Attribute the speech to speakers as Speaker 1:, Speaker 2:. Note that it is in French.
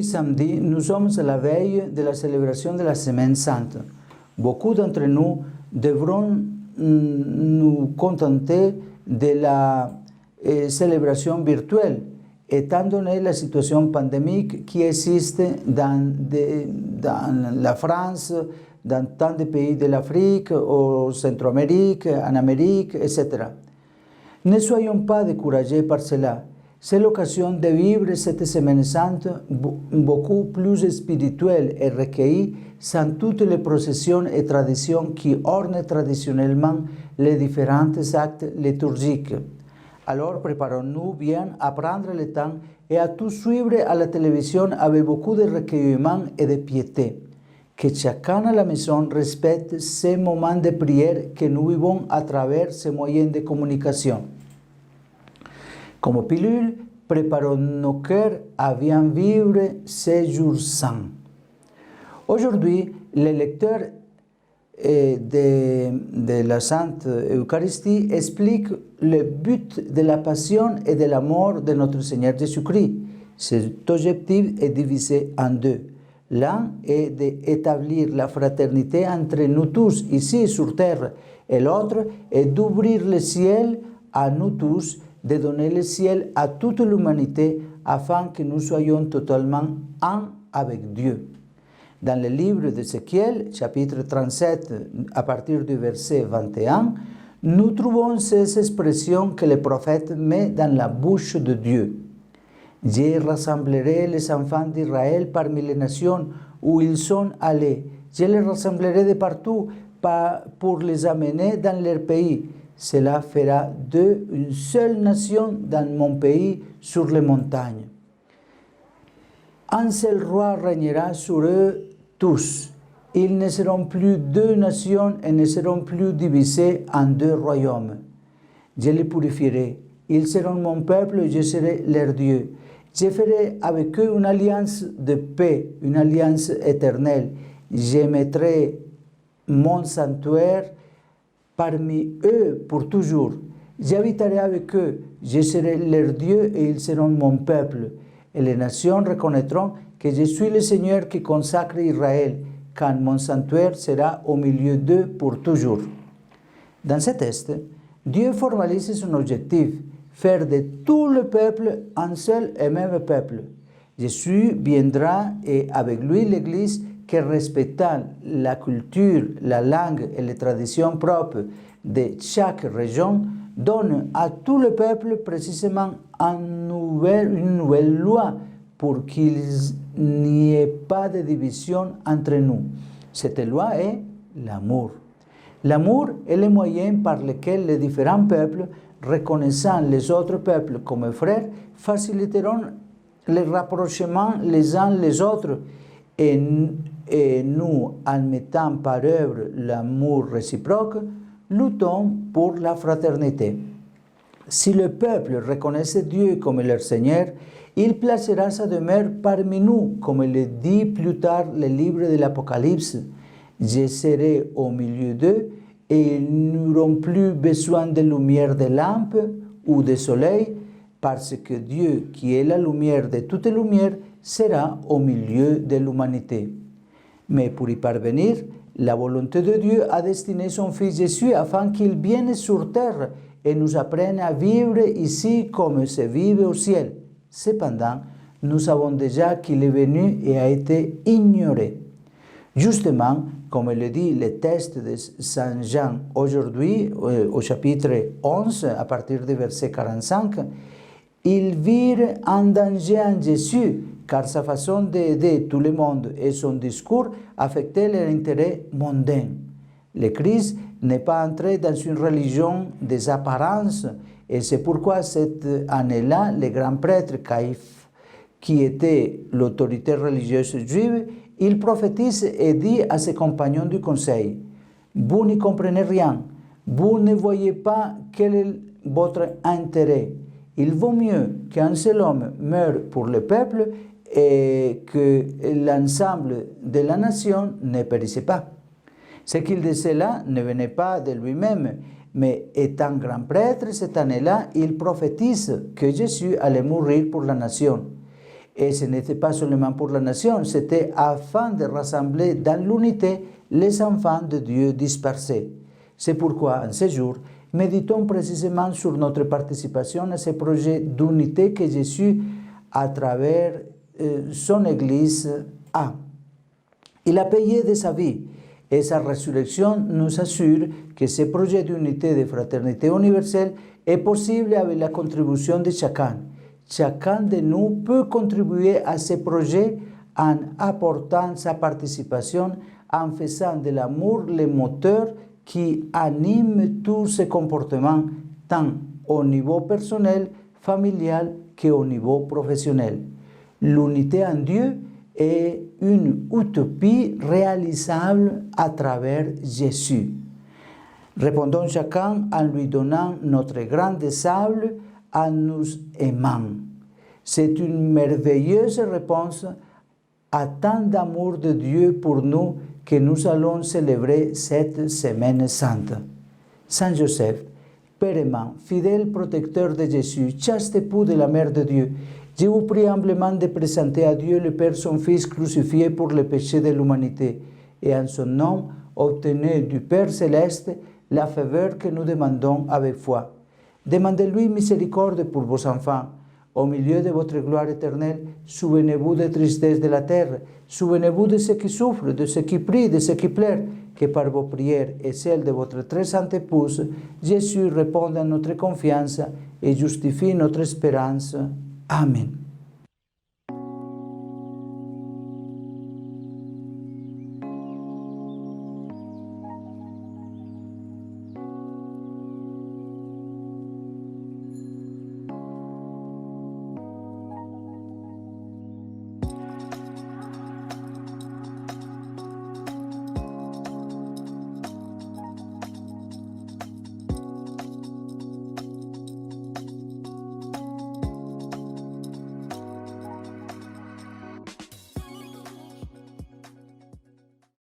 Speaker 1: Aujourd'hui, samedi, nous sommes à la veille de la célébration de la Semaine Sainte. Beaucoup d'entre nous devront nous contenter de la célébration virtuelle, étant donné la situation pandémique qui existe dans la France, dans tant de pays de l'Afrique, au Centre-Amérique, en Amérique, etc. Ne soyons pas découragés par cela. C'est l'occasion de vivre cette Semaine Sainte beaucoup plus spirituelle et recueillie sans toutes les processions et traditions qui ornent traditionnellement les différents actes liturgiques. Alors préparons-nous bien à prendre le temps et à tout suivre à la télévision avec beaucoup de recueillement et de piété. Que chacun à la maison respecte ces moments de prière que nous vivons à travers ces moyens de communication. Comme pilule, préparons nos cœurs à bien vivre ces jours saints. Aujourd'hui, le lecteur de la Sainte Eucharistie explique le but de la passion et de la mort de notre Seigneur Jésus-Christ. Cet objectif est divisé en deux. L'un est d'établir la fraternité entre nous tous ici sur terre, et l'autre est d'ouvrir le ciel à nous tous, de donner le ciel à toute l'humanité afin que nous soyons totalement un avec Dieu. Dans le livre d'Ézéchiel, chapitre 37, à partir du verset 21, nous trouvons ces expressions que le prophète met dans la bouche de Dieu. « Je rassemblerai les enfants d'Israël parmi les nations où ils sont allés. Je les rassemblerai de partout pour les amener dans leur pays. Cela fera d'eux une seule nation dans mon pays sur les montagnes. Un seul roi régnera sur eux tous. Ils ne seront plus deux nations et ne seront plus divisés en deux royaumes. Je les purifierai. Ils seront mon peuple et je serai leur Dieu. Je ferai avec eux une alliance de paix, une alliance éternelle. Je mettrai mon sanctuaire parmi eux pour toujours. J'habiterai avec eux, je serai leur Dieu et ils seront mon peuple. Et les nations reconnaîtront que je suis le Seigneur qui consacre Israël, quand mon sanctuaire sera au milieu d'eux pour toujours. Dans ce texte, Dieu formalise son objectif, faire de tout le peuple un seul et même peuple. Jésus viendra et avec lui l'Église que respectant la culture, la langue et les traditions propres de chaque région, donne à tout le peuple précisément une nouvelle loi pour qu'il n'y ait pas de division entre nous. Cette loi est l'amour. L'amour est le moyen par lequel les différents peuples, reconnaissant les autres peuples comme frères, faciliteront le rapprochement les uns les autres et nous, en mettant par œuvre l'amour réciproque, luttons pour la fraternité. Si le peuple reconnaissait Dieu comme leur Seigneur, il placera sa demeure parmi nous, comme le dit plus tard le livre de l'Apocalypse. Je serai au milieu d'eux et ils n'auront plus besoin de lumière de lampe ou de soleil, parce que Dieu, qui est la lumière de toute lumière, sera au milieu de l'humanité. Mais pour y parvenir, la volonté de Dieu a destiné son Fils Jésus afin qu'il vienne sur terre et nous apprenne à vivre ici comme se vit au ciel. Cependant, nous savons déjà qu'il est venu et a été ignoré. Justement, comme le dit le texte de Saint Jean aujourd'hui, au chapitre 11, à partir du verset 45, ils virent un danger en Jésus, car sa façon d'aider tout le monde et son discours affectaient leur intérêt mondain. Le Christ n'est pas entré dans une religion des apparences, et c'est pourquoi cette année-là, le grand prêtre Caïphe, qui était l'autorité religieuse juive, il prophétise et dit à ses compagnons du conseil, « Vous n'y comprenez rien, vous ne voyez pas quel est votre intérêt. Il vaut mieux qu'un seul homme meure pour le peuple et que l'ensemble de la nation ne périsse pas. » Ce qu'il disait là ne venait pas de lui-même, mais étant grand prêtre cette année-là, il prophétise que Jésus allait mourir pour la nation. Et ce n'était pas seulement pour la nation, c'était afin de rassembler dans l'unité les enfants de Dieu dispersés. C'est pourquoi, en ce jour, méditons précisément sur notre participation à ce projet d'unité que Jésus, à travers son Église, a. Il a payé de sa vie et sa résurrection nous assure que ce projet d'unité de fraternité universelle est possible avec la contribution de chacun. Chacun de nous peut contribuer à ce projet en apportant sa participation, en faisant de l'amour le moteur qui anime tous ces comportements, tant au niveau personnel, familial qu'au niveau professionnel. L'unité en Dieu est une utopie réalisable à travers Jésus. Répondons chacun en lui donnant notre grain de sable, en nous aimant. C'est une merveilleuse réponse à tant d'amour de Dieu pour nous que nous allons célébrer cette Semaine Sainte. Saint Joseph, Père aimant, fidèle protecteur de Jésus, chaste époux de la Mère de Dieu, je vous prie humblement de présenter à Dieu le Père son Fils crucifié pour le péché de l'humanité, et en son nom, obtenez du Père céleste la faveur que nous demandons avec foi. Demandez-lui miséricorde pour vos enfants. Au milieu de votre gloire éternelle, souvenez-vous des tristesses de la terre, souvenez-vous de ceux qui souffrent, de ceux qui prient, de ceux qui pleurent, que par vos prières et celles de votre très sainte épouse, Jésus réponde à notre confiance et justifie notre espérance. Amen.